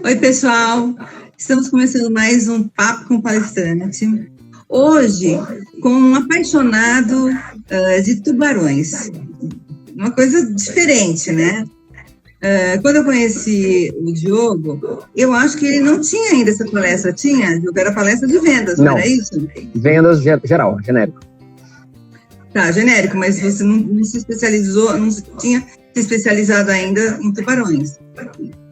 Oi, pessoal. Estamos começando mais um Papo com Palestrante. Hoje, com um apaixonado de tubarões. Uma coisa diferente, né? Quando eu conheci o Diogo, eu acho que ele não tinha ainda essa palestra. Tinha? Diogo, era palestra de vendas, não era isso? Vendas geral, genérico. Tá, genérico, mas você não se especializou, não tinha se especializado ainda em tubarões.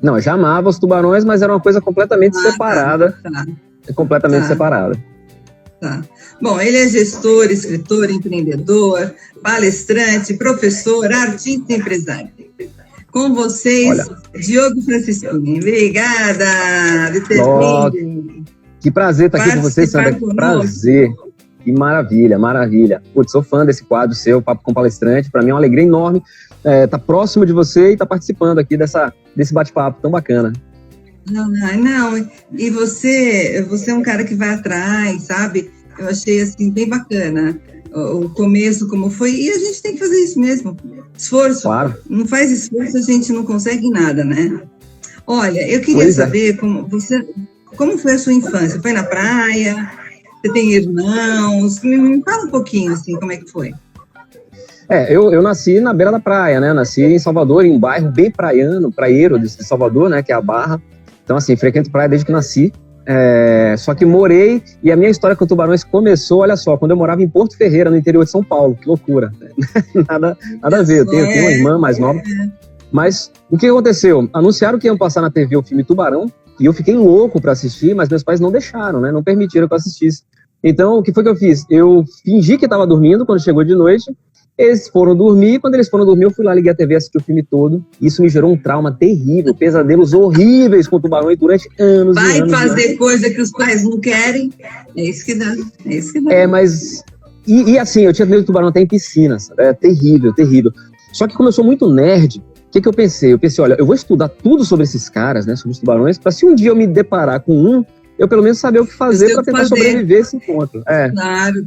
Não, eu já amava os tubarões, mas era uma coisa completamente separada. Tá. Completamente separada. Tá. Bom, ele é gestor, escritor, empreendedor, palestrante, professor, artista e empresário. Com vocês, Diogo Franciscini. Obrigada de ter vindo. Que prazer estar aqui com vocês, Sandra. Que prazer. Que maravilha, maravilha. Putz, sou fã desse quadro seu, Papo com Palestrante. Para mim é uma alegria enorme estar próximo de você e estar participando aqui desse bate-papo tão bacana. Não, e você é um cara que vai atrás, sabe? Eu achei, assim, bem bacana o começo, como foi, e a gente tem que fazer isso mesmo. Esforço. Claro. Não faz esforço, a gente não consegue nada, né? Olha, eu queria saber como foi a sua infância? Foi na praia? Você tem irmãos? Me fala um pouquinho, assim, como é que foi? Eu nasci na beira da praia, né? Nasci em Salvador, em um bairro bem praieiro de Salvador, né? Que é a Barra. Então, assim, frequento praia desde que nasci. Só que morei, e a minha história com tubarões começou, olha só, quando eu morava em Porto Ferreira, no interior de São Paulo. Que loucura. nada a ver, eu tenho uma irmã mais nova. Mas o que aconteceu? Anunciaram que iam passar na TV o filme Tubarão, e eu fiquei louco para assistir, mas meus pais não deixaram, né? Não permitiram que eu assistisse. Então, o que foi que eu fiz? Eu fingi que estava dormindo quando chegou de noite. Eles foram dormir, e quando eles foram dormir, eu fui lá, liguei a TV, assisti o filme todo. Isso me gerou um trauma terrível, pesadelos horríveis com tubarões durante anos e anos. Vai fazer coisa que os pais não querem, é isso que dá. Mas... E assim, eu tinha medo de tubarão até em piscina, sabe? É terrível, terrível. Só que como eu sou muito nerd, o que eu pensei? Eu pensei, olha, eu vou estudar tudo sobre esses caras, né, sobre os tubarões, para se um dia eu me deparar com um, eu pelo menos saber o que fazer para tentar sobreviver esse encontro. Claro.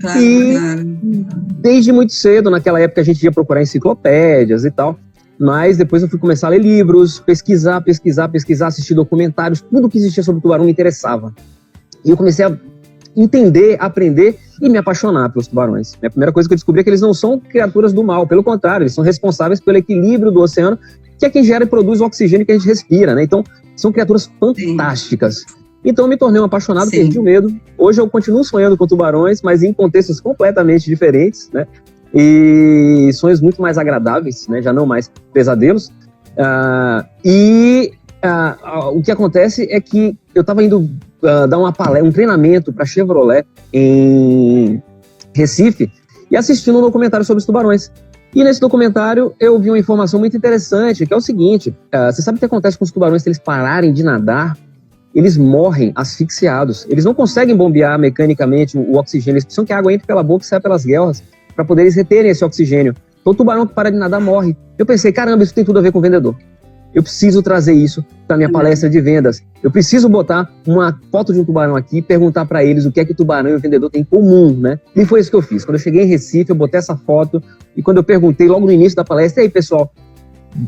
Desde muito cedo, naquela época a gente ia procurar enciclopédias e tal, mas depois eu fui começar a ler livros, pesquisar, assistir documentários, tudo que existia sobre o tubarão me interessava. E eu comecei a entender, aprender e me apaixonar pelos tubarões. A primeira coisa que eu descobri é que eles não são criaturas do mal, pelo contrário, eles são responsáveis pelo equilíbrio do oceano, que é quem gera e produz o oxigênio que a gente respira, né? Então, são criaturas fantásticas. Sim. Então, eu me tornei um apaixonado, perdi o medo. Hoje eu continuo sonhando com tubarões, mas em contextos completamente diferentes, né? E sonhos muito mais agradáveis, né? Já não mais pesadelos. O que acontece é que eu estava indo dar um treinamento para Chevrolet em Recife e assistindo um documentário sobre os tubarões. E nesse documentário eu vi uma informação muito interessante, que é o seguinte: você sabe o que acontece com os tubarões se eles pararem de nadar? Eles morrem asfixiados. Eles não conseguem bombear mecanicamente o oxigênio, eles precisam que a água entre pela boca e saia pelas guelras para poder eles reterem esse oxigênio. Então o tubarão que para de nadar morre. Eu pensei, caramba, isso tem tudo a ver com o vendedor. Eu preciso trazer isso para minha palestra de vendas. Eu preciso botar uma foto de um tubarão aqui e perguntar para eles o que é que o tubarão e o vendedor têm em comum, né? E foi isso que eu fiz. Quando eu cheguei em Recife, eu botei essa foto e quando eu perguntei logo no início da palestra, e aí, pessoal,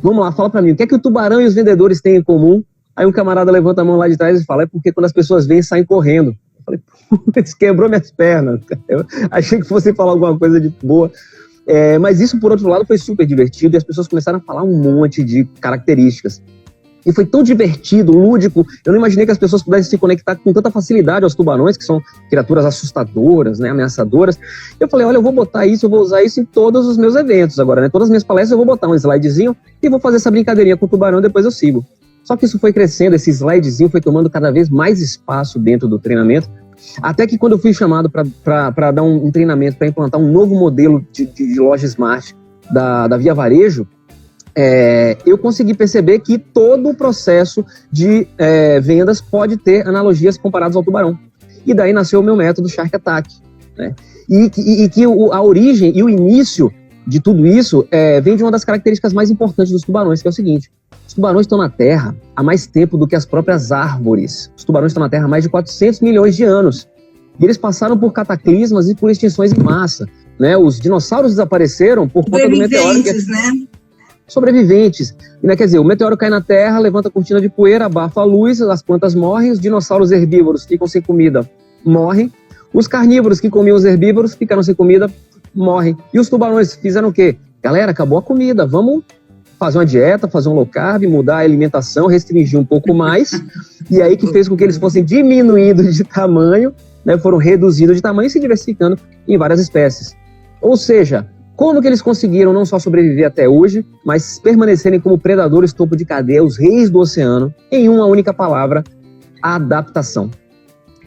vamos lá, fala para mim, o que é que o tubarão e os vendedores têm em comum? Aí um camarada levanta a mão lá de trás e fala, é porque quando as pessoas vêm, saem correndo. Eu falei, isso quebrou minhas pernas. Eu achei que fosse falar alguma coisa de boa. Mas isso, por outro lado, foi super divertido e as pessoas começaram a falar um monte de características. E foi tão divertido, lúdico, eu não imaginei que as pessoas pudessem se conectar com tanta facilidade aos tubarões, que são criaturas assustadoras, né, ameaçadoras. Eu falei, olha, eu vou botar isso, eu vou usar isso em todos os meus eventos agora, né? Todas as minhas palestras eu vou botar um slidezinho e vou fazer essa brincadeirinha com o tubarão e depois eu sigo. Só que isso foi crescendo, esse slidezinho foi tomando cada vez mais espaço dentro do treinamento, até que quando eu fui chamado para dar um treinamento, para implantar um novo modelo de loja Smart da Via Varejo, eu consegui perceber que todo o processo de vendas pode ter analogias comparadas ao tubarão. E daí nasceu o meu método Shark Attack, né? E que a origem e o início de tudo isso vem de uma das características mais importantes dos tubarões, que é o seguinte: os tubarões estão na Terra há mais tempo do que as próprias árvores. Os tubarões estão na Terra há mais de 400 milhões de anos. E eles passaram por cataclismas e por extinções em massa, né? Os dinossauros desapareceram por conta do meteoro. Né? sobreviventes. Né? Quer dizer, o meteoro cai na Terra, levanta a cortina de poeira, abafa a luz, as plantas morrem, os dinossauros herbívoros ficam sem comida, morrem. Os carnívoros que comiam os herbívoros ficaram sem comida, morrem. E os tubarões fizeram o quê? Galera, acabou a comida, vamos fazer uma dieta, fazer um low carb, mudar a alimentação, restringir um pouco mais. E aí que fez com que eles fossem diminuindo de tamanho, né, foram reduzindo de tamanho e se diversificando em várias espécies. Ou seja, como que eles conseguiram não só sobreviver até hoje, mas permanecerem como predadores topo de cadeia, os reis do oceano, em uma única palavra: adaptação.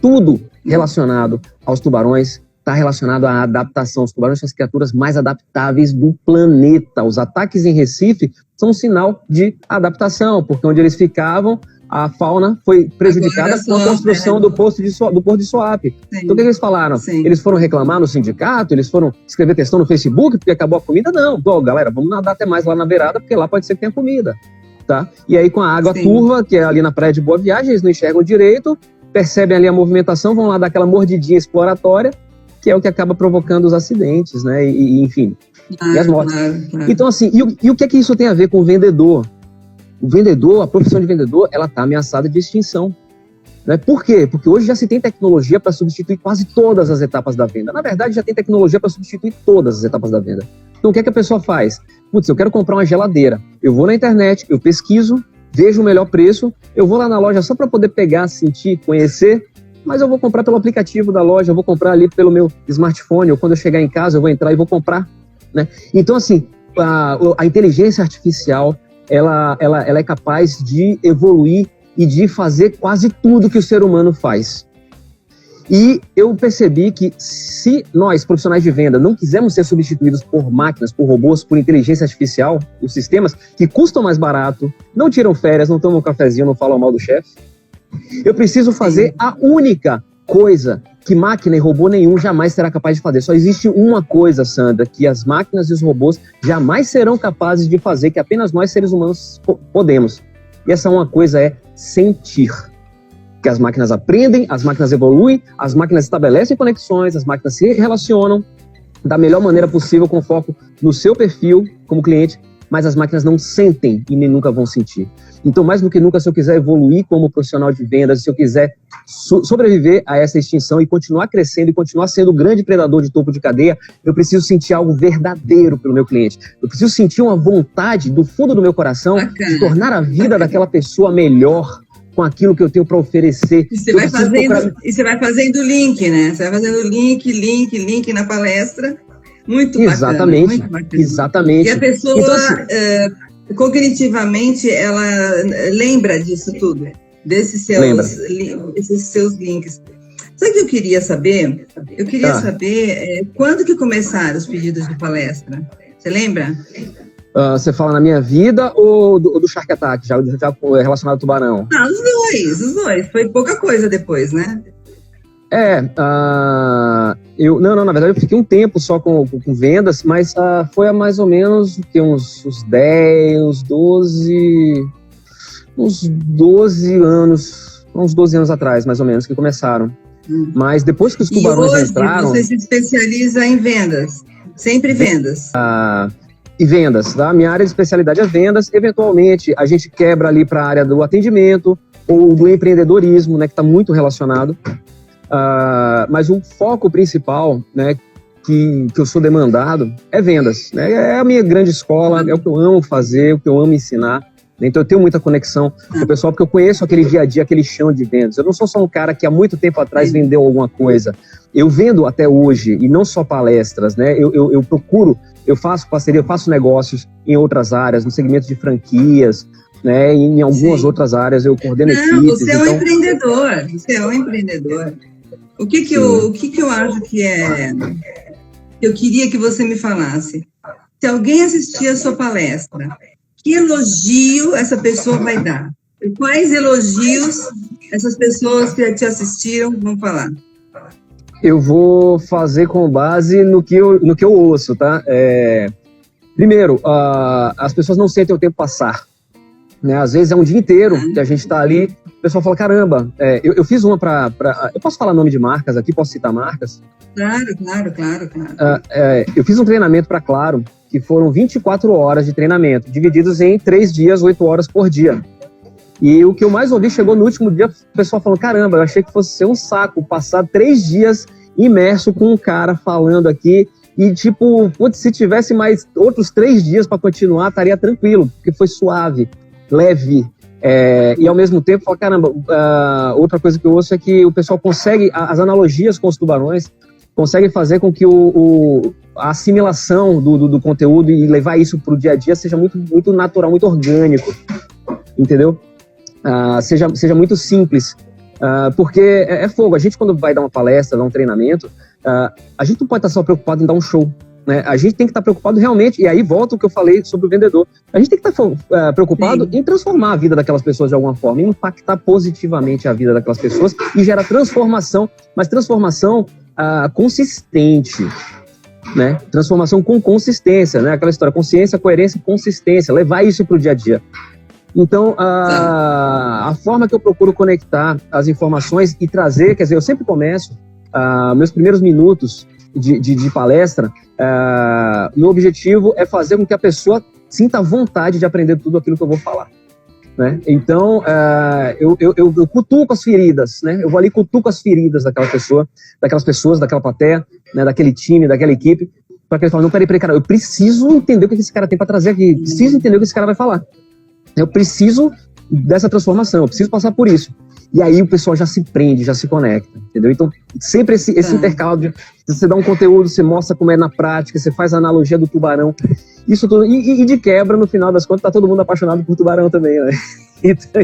Tudo relacionado aos tubarões está relacionado à adaptação. Os tubarões são as criaturas mais adaptáveis do planeta. Os ataques em Recife são um sinal de adaptação, porque onde eles ficavam, a fauna foi prejudicada com a construção do Porto de Suape. Então o que eles falaram? Sim. Eles foram reclamar no sindicato? Eles foram escrever textão no Facebook porque acabou a comida? Não. Bom, galera, vamos nadar até mais lá na beirada, porque lá pode ser que tenha comida. Tá? E aí com a água turva, que é ali na praia de Boa Viagem, eles não enxergam direito, percebem ali a movimentação, vão lá dar aquela mordidinha exploratória, que é o que acaba provocando os acidentes, né? E enfim, e as mortes. Claro. Então assim, e o que é que isso tem a ver com o vendedor? O vendedor, a profissão de vendedor, ela está ameaçada de extinção. Né? Por quê? Porque hoje já se tem tecnologia para substituir quase todas as etapas da venda. Na verdade, já tem tecnologia para substituir todas as etapas da venda. Então, o que é que a pessoa faz? Putz, eu quero comprar uma geladeira. Eu vou na internet, eu pesquiso, vejo o melhor preço, eu vou lá na loja só para poder pegar, sentir, conhecer, mas eu vou comprar pelo aplicativo da loja, eu vou comprar ali pelo meu smartphone, ou quando eu chegar em casa, eu vou entrar e vou comprar. Né? Então, assim, a inteligência artificial, ela é capaz de evoluir e de fazer quase tudo que o ser humano faz. E eu percebi que se nós, profissionais de venda, não quisermos ser substituídos por máquinas, por robôs, por inteligência artificial, os sistemas que custam mais barato, não tiram férias, não tomam um cafezinho, não falam mal do chefe, eu preciso fazer a única coisa que máquina e robô nenhum jamais será capaz de fazer. Só existe uma coisa, Sandra, que as máquinas e os robôs jamais serão capazes de fazer, que apenas nós, seres humanos, podemos. E essa uma coisa é sentir. Que as máquinas aprendem, as máquinas evoluem, as máquinas estabelecem conexões, as máquinas se relacionam da melhor maneira possível com foco no seu perfil como cliente, mas as máquinas não sentem e nem nunca vão sentir. Então, mais do que nunca, se eu quiser evoluir como profissional de vendas, se eu quiser sobreviver a essa extinção e continuar crescendo e continuar sendo o grande predador de topo de cadeia, eu preciso sentir algo verdadeiro pelo meu cliente. Eu preciso sentir uma vontade do fundo do meu coração de tornar a vida daquela pessoa melhor com aquilo que eu tenho para oferecer. E você vai fazendo link, né? Você vai fazendo link na palestra. Muito exatamente, bacana. Muito bacana. Exatamente. E a pessoa, então, assim, cognitivamente, ela lembra disso tudo, desses seus links. Sabe o que eu queria saber? Eu queria saber quando que começaram os pedidos de palestra. Você lembra? Você fala na minha vida ou do Shark Attack, já relacionado ao tubarão? Ah, os dois. Foi pouca coisa depois, né? Na verdade eu fiquei um tempo só com vendas, mas foi há mais ou menos uns 12 anos atrás, mais ou menos, que começaram. Mas depois que os tubarões entraram... Você se especializa em vendas, sempre vendas. E vendas, tá? Minha área de especialidade é vendas. Eventualmente a gente quebra ali para a área do atendimento ou do empreendedorismo, né, que está muito relacionado. Mas o foco principal, né, que eu sou demandado é vendas, né? É a minha grande escola, é o que eu amo fazer, o que eu amo ensinar. Então eu tenho muita conexão com o pessoal, porque eu conheço aquele dia a dia, aquele chão de vendas. Eu não sou só um cara que há muito tempo atrás vendeu alguma coisa. Eu vendo até hoje, e não só palestras, né? Eu procuro, eu faço parceria, eu faço negócios em outras áreas, no segmento de franquias, né? Em algumas outras áreas eu coordeno equipes. Você é um empreendedor, você é um empreendedor. O que eu acho que eu queria que você me falasse? Se alguém assistir a sua palestra, que elogio essa pessoa vai dar? E quais elogios essas pessoas que te assistiram vão falar? Eu vou fazer com base no que eu ouço, tá? Primeiro, as pessoas não sentem o tempo passar. Né? Às vezes é um dia inteiro que a gente está ali, o pessoal fala, caramba, eu fiz uma para... Eu posso falar nome de marcas aqui? Posso citar marcas? Claro. Eu fiz um treinamento para Claro, que foram 24 horas de treinamento, divididos em 3 dias, 8 horas por dia. E o que eu mais ouvi, chegou no último dia, o pessoal falando, caramba, eu achei que fosse ser um saco passar 3 dias imerso com um cara falando aqui, e tipo, putz, se tivesse mais outros 3 dias para continuar, estaria tranquilo, porque foi suave, leve, e ao mesmo tempo, fala, caramba, outra coisa que eu ouço é que o pessoal consegue, as analogias com os tubarões, consegue fazer com que a assimilação do conteúdo e levar isso para o dia a dia seja muito, muito natural, muito orgânico, entendeu? Seja muito simples, porque é fogo. A gente, quando vai dar uma palestra, dar um treinamento, a gente não pode estar só preocupado em dar um show, né? A gente tem que estar preocupado realmente, e aí volta o que eu falei sobre o vendedor, a gente tem que estar preocupado em transformar a vida daquelas pessoas de alguma forma, em impactar positivamente a vida daquelas pessoas e gerar transformação, mas transformação consistente, né? Transformação com consistência, né? Aquela história, consciência, coerência, consistência, levar isso para o dia a dia. Então, a forma que eu procuro conectar as informações e trazer, quer dizer, eu sempre começo meus primeiros minutos de palestra, meu objetivo é fazer com que a pessoa sinta vontade de aprender tudo aquilo que eu vou falar, né? Então, eu cutuco as feridas, né? Eu vou ali, cutuco as feridas daquelas pessoas, daquela plateia, né? Daquele time, daquela equipe, para que eles falem, não, peraí, cara, eu preciso entender o que esse cara tem para trazer aqui, preciso entender o que esse cara vai falar. Eu preciso dessa transformação, eu preciso passar por isso. E aí o pessoal já se prende, já se conecta, entendeu? Então, sempre esse intercalo de você dá um conteúdo, você mostra como é na prática, você faz a analogia do tubarão, isso tudo, e de quebra, no final das contas, tá todo mundo apaixonado por tubarão também, né? Então,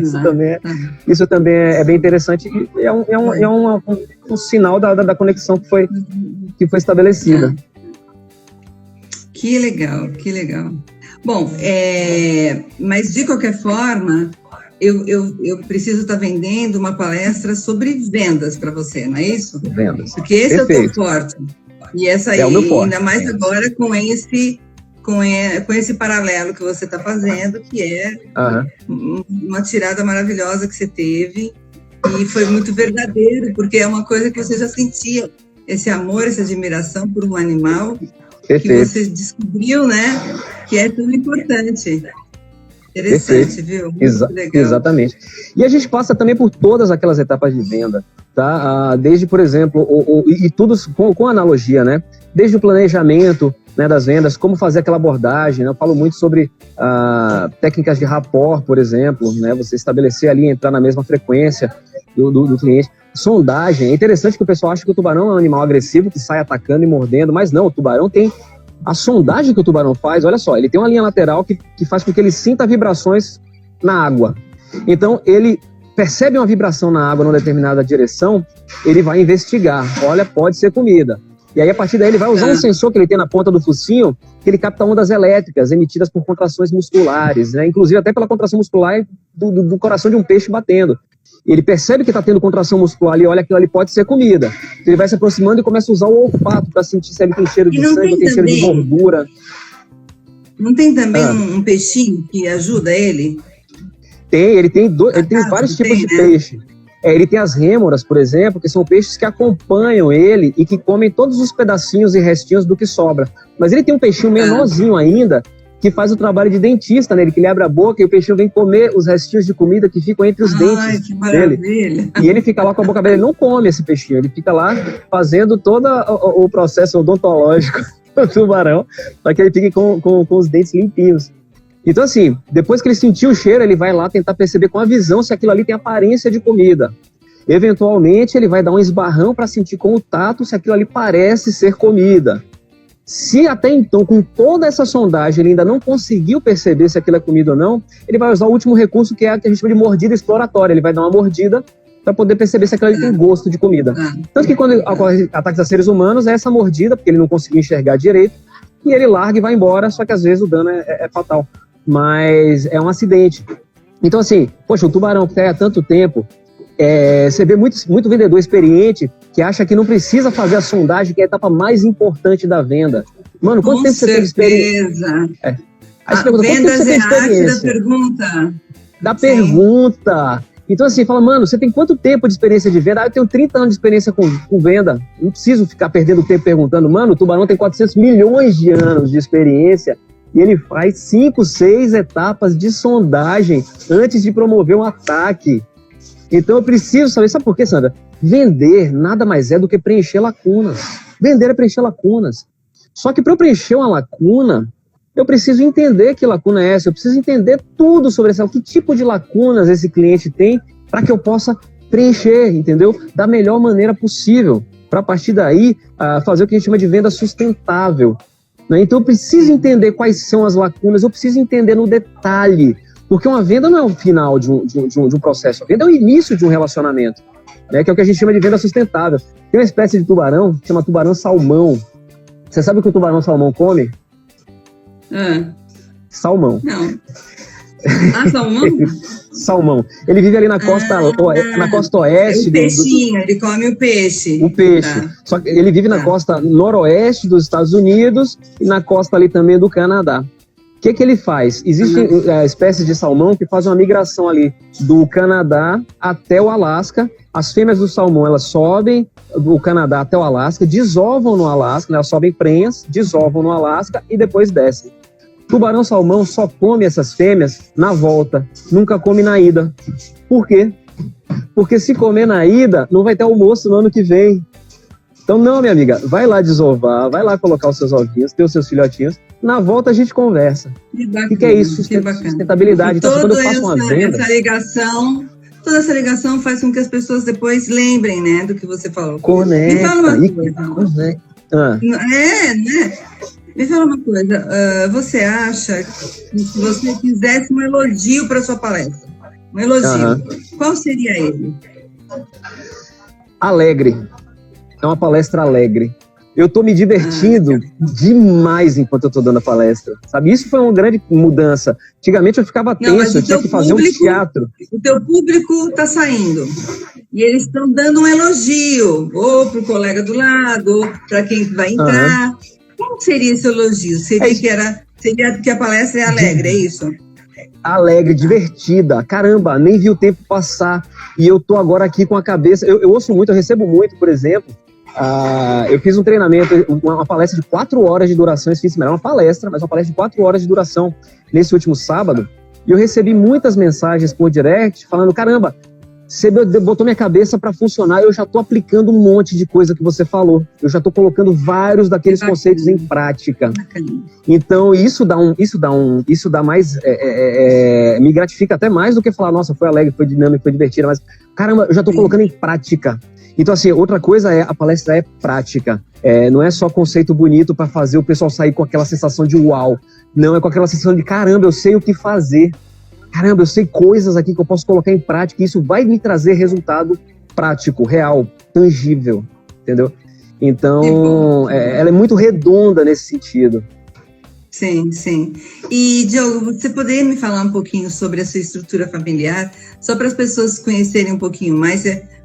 isso também é bem interessante, e é um sinal da conexão que foi estabelecida. Que legal, que legal. Bom, mas de qualquer forma, eu preciso estar vendendo uma palestra sobre vendas para você, não é isso? Vendas. Porque esse Perfeito. é o teu forte. E essa aí, o meu forte. ainda mais agora com esse paralelo que você está fazendo, que é uma tirada maravilhosa que você teve, e foi muito verdadeiro, porque é uma coisa que você já sentia, esse amor, essa admiração por um animal. Perfeito. Que você descobriu, né? Que é tão importante. Interessante, viu? Muito legal. Exatamente. E a gente passa também por todas aquelas etapas de venda, tá? Desde, por exemplo, e tudo com analogia, né? Desde o planejamento, né, das vendas, como fazer aquela abordagem, né? Eu falo muito sobre técnicas de rapport, por exemplo, né? Você estabelecer ali, entrar na mesma frequência do cliente. Sondagem, é interessante que o pessoal acha que o tubarão é um animal agressivo que sai atacando e mordendo, mas não, o tubarão tem a sondagem que o tubarão faz, olha só, ele tem uma linha lateral que faz com que ele sinta vibrações na água. Então, ele percebe uma vibração na água numa determinada direção, ele vai investigar, olha, pode ser comida. E aí, a partir daí, ele vai usar um sensor que ele tem na ponta do focinho, que ele capta ondas elétricas emitidas por contrações musculares, né? Inclusive até pela contração muscular do coração de um peixe batendo. Ele percebe que está tendo contração muscular e olha, aquilo ali pode ser comida. Ele vai se aproximando e começa a usar o olfato para sentir se ele tem cheiro de sangue, tem cheiro de gordura. Não tem também um peixinho que ajuda ele? Ele tem vários tipos de peixe. Ele tem as rêmoras, por exemplo, que são peixes que acompanham ele e que comem todos os pedacinhos e restinhos do que sobra. Mas ele tem um peixinho menorzinho ainda, que faz o trabalho de dentista nele, que ele abre a boca e o peixinho vem comer os restinhos de comida que ficam entre os dentes dele. E ele fica lá com a boca aberta, ele não come esse peixinho, ele fica lá fazendo todo o processo odontológico do tubarão, para que ele fique com os dentes limpinhos. Então, assim, depois que ele sentiu o cheiro, ele vai lá tentar perceber com a visão se aquilo ali tem aparência de comida. Eventualmente, ele vai dar um esbarrão para sentir com o tato se aquilo ali parece ser comida. Se até então, com toda essa sondagem, ele ainda não conseguiu perceber se aquilo é comida ou não, ele vai usar o último recurso, que é a que a gente chama de mordida exploratória. Ele vai dar uma mordida para poder perceber se aquilo ali tem gosto de comida. Tanto que quando ocorre ataques a seres humanos, é essa mordida, porque ele não conseguiu enxergar direito, e ele larga e vai embora, só que às vezes o dano é fatal. Mas é um acidente. Então, assim, poxa, o tubarão que está há tanto tempo, você vê muito vendedor experiente que acha que não precisa fazer a sondagem, que é a etapa mais importante da venda. Mano, quanto tempo você tem de experiência? Aí você pergunta, quanto tempo você tem de experiência? Da pergunta. Da pergunta. Então, assim, fala, mano, você tem quanto tempo de experiência de venda? Eu tenho 30 anos de experiência com venda. Não preciso ficar perdendo tempo perguntando. Mano, o Tubarão tem 400 milhões de anos de experiência e ele faz 5, 6 etapas de sondagem antes de promover um ataque. Então, eu preciso saber. Sabe por quê, Sandra? Vender nada mais é do que preencher lacunas. Vender é preencher lacunas. Só que para eu preencher uma lacuna, eu preciso entender que lacuna é essa, eu preciso entender tudo sobre essa, que tipo de lacunas esse cliente tem para que eu possa preencher, entendeu? Da melhor maneira possível, para a partir daí fazer o que a gente chama de venda sustentável. Né? Então eu preciso entender quais são as lacunas, eu preciso entender no detalhe, porque uma venda não é o final de um processo, a venda é o início de um relacionamento, né? Que é o que a gente chama de venda sustentável. Tem uma espécie de tubarão que chama tubarão-salmão. Você sabe o que o tubarão-salmão come? Salmão. Não. Salmão? Salmão. Ele vive ali na costa oeste. O peixinho, ele come o peixe. O peixe. Tá. Só que ele vive na costa noroeste dos Estados Unidos e na costa ali também do Canadá. O que ele faz? Existe espécies de salmão que fazem uma migração ali do Canadá até o Alasca. As fêmeas do salmão, elas sobem do Canadá até o Alasca, desovam no Alasca, né? Elas sobem prenhas, desovam no Alasca e depois descem. Tubarão-salmão só come essas fêmeas na volta, nunca come na ida. Por quê? Porque se comer na ida, não vai ter almoço no ano que vem. Então não, minha amiga, vai lá desovar, vai lá colocar os seus ovinhos, ter os seus filhotinhos, na volta a gente conversa. O que é isso? Sustentabilidade. Então, quando eu faço uma venda... Toda essa ligação faz com que as pessoas depois lembrem, né, do que você falou. Conecta. Me fala uma coisa. Né? Me fala uma coisa, você acha que se você fizesse um elogio para sua palestra, um elogio, qual seria ele? Alegre. É uma palestra alegre. Eu estou me divertindo demais enquanto eu estou dando a palestra, sabe? Isso foi uma grande mudança. Antigamente eu ficava tenso, eu tinha que fazer um teatro. O teu público está saindo e eles estão dando um elogio, ou para o colega do lado, ou para quem vai entrar. Como seria esse elogio? Seria que a palestra é alegre, é isso? Alegre, divertida. Caramba, nem vi o tempo passar. E eu tô agora aqui com a cabeça... Eu ouço muito, eu recebo muito, por exemplo. Eu fiz um treinamento, uma palestra de 4 horas de duração esse fim de semana. Uma palestra, mas uma palestra de 4 horas de duração nesse último sábado. E eu recebi muitas mensagens por direct falando, caramba, você botou minha cabeça para funcionar, eu já estou aplicando um monte de coisa que você falou. Eu já estou colocando vários daqueles conceitos em prática. Então, isso dá mais... me gratifica até mais do que falar, nossa, foi alegre, foi dinâmico, foi divertido, mas, caramba, eu já estou colocando em prática. Então, assim, outra coisa a palestra é prática. Não é só conceito bonito para fazer o pessoal sair com aquela sensação de uau. Não, é com aquela sensação de, caramba, eu sei o que fazer. Caramba, eu sei coisas aqui que eu posso colocar em prática e isso vai me trazer resultado prático, real, tangível, entendeu? Então, ela é muito redonda nesse sentido. Sim, sim. E, Diogo, você poderia me falar um pouquinho sobre a sua estrutura familiar? Só para as pessoas conhecerem um pouquinho mais,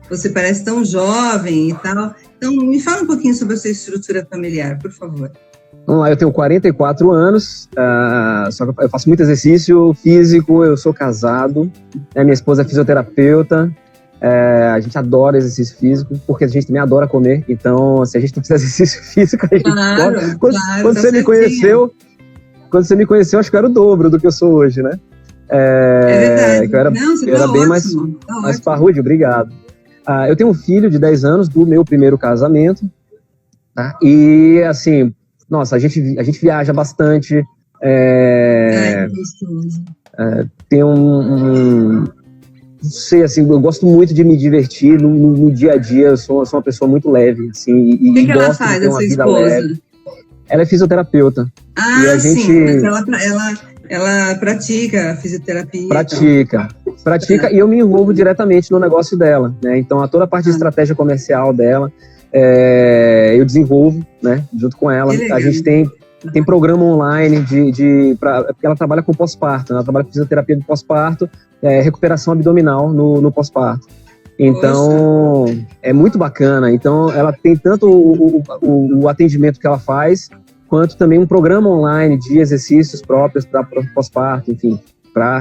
você parece tão jovem e tal. Então, me fala um pouquinho sobre a sua estrutura familiar, por favor. Vamos lá, eu tenho 44 anos, só que eu faço muito exercício físico, eu sou casado, minha esposa é fisioterapeuta, a gente adora exercício físico, porque a gente também adora comer, então se a gente não fizer exercício físico, a gente adora. Quando você me conheceu, acho que eu era o dobro do que eu sou hoje, né? Verdade. Eu era bem mais parrudo, obrigado. Eu tenho um filho de 10 anos do meu primeiro casamento, tá? E assim... Nossa, a gente viaja bastante. Tem não sei, assim, eu gosto muito de me divertir no dia a dia. Eu sou uma pessoa muito leve, assim. O que ela faz, a sua esposa? Ela é fisioterapeuta. E a gente... sim, mas ela pratica fisioterapia. Pratica e eu me envolvo diretamente no negócio dela, né? Então, toda a parte de estratégia comercial dela, eu desenvolvo, né, junto com ela. A gente tem programa online porque ela trabalha com pós-parto, né? Ela trabalha com fisioterapia de pós-parto, recuperação abdominal no pós-parto. Então, é muito bacana. Então, ela tem tanto o atendimento que ela faz, quanto também um programa online de exercícios próprios para pós-parto, enfim. para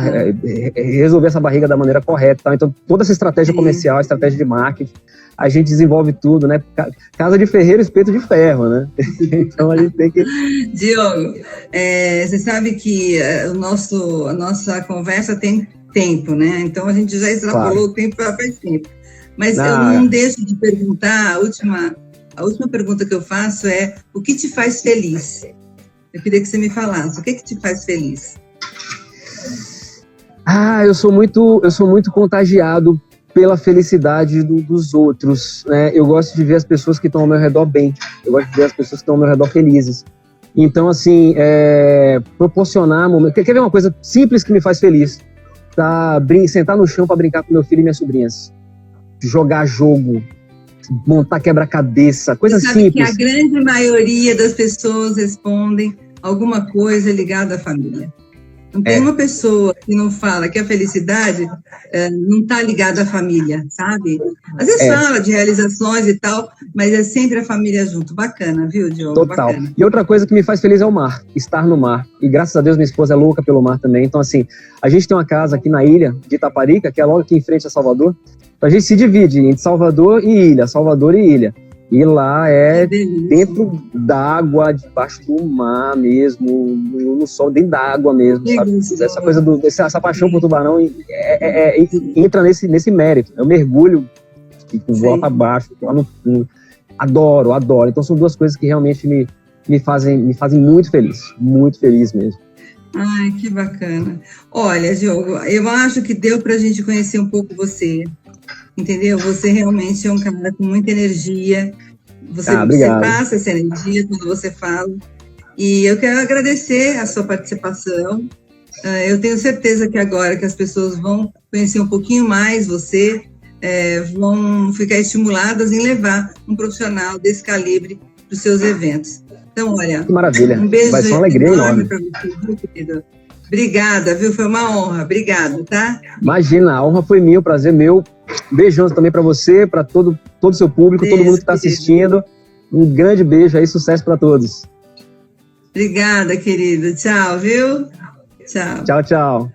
resolver essa barriga da maneira correta. Tá? Então, toda essa estratégia comercial, estratégia de marketing, a gente desenvolve tudo, né? Casa de ferreiro, espeto de ferro, né? Então, a gente tem que... Diogo, você sabe que a nossa conversa tem tempo, né? Então, a gente já extrapolou o tempo faz tempo. Mas eu não deixo de perguntar, a última pergunta que eu faço é: o que te faz feliz? Eu queria que você me falasse, o que te faz feliz? Eu sou muito contagiado pela felicidade dos outros, né? Eu gosto de ver as pessoas que estão ao meu redor bem, eu gosto de ver as pessoas que estão ao meu redor felizes. Então, assim, proporcionar momentos... Quer ver uma coisa simples que me faz feliz? Sentar no chão para brincar com meu filho e minhas sobrinhas. Jogar jogo, montar quebra-cabeça, coisa simples. Sabe que a grande maioria das pessoas respondem alguma coisa ligada à família. Não tem uma pessoa que não fala que a felicidade não está ligada à família, sabe? Às vezes fala de realizações e tal, mas é sempre a família junto. Bacana, viu, Diogo? Total. Bacana. E outra coisa que me faz feliz é o mar, estar no mar. E graças a Deus minha esposa é louca pelo mar também. Então, assim, a gente tem uma casa aqui na ilha de Itaparica, que é logo aqui em frente a Salvador. Então, a gente se divide entre Salvador e ilha, Salvador e ilha. E lá dentro d'água, debaixo do mar mesmo, no sol, dentro da água mesmo, sabe? Essa coisa essa paixão por tubarão entra nesse mérito. Eu mergulho, vou para baixo, lá no fundo. Adoro. Então são duas coisas que realmente me fazem muito feliz mesmo. Ai, que bacana. Olha, Diogo, eu acho que deu pra gente conhecer um pouco você. Entendeu? Você realmente é um cara com muita energia. Você passa essa energia quando você fala. E eu quero agradecer a sua participação. Eu tenho certeza que agora que as pessoas vão conhecer um pouquinho mais você, vão ficar estimuladas em levar um profissional desse calibre para os seus eventos. Então, olha, que maravilha. Um beijo. Vai ser uma alegria enorme para você, viu, querido? Obrigada, viu? Foi uma honra. Obrigada, tá? Imagina, a honra foi minha, o prazer meu. Beijão também para você, para todo o seu público, beijo, todo mundo que está assistindo. Um grande beijo aí, sucesso para todos. Obrigada, querido. Tchau, viu? Tchau. Tchau.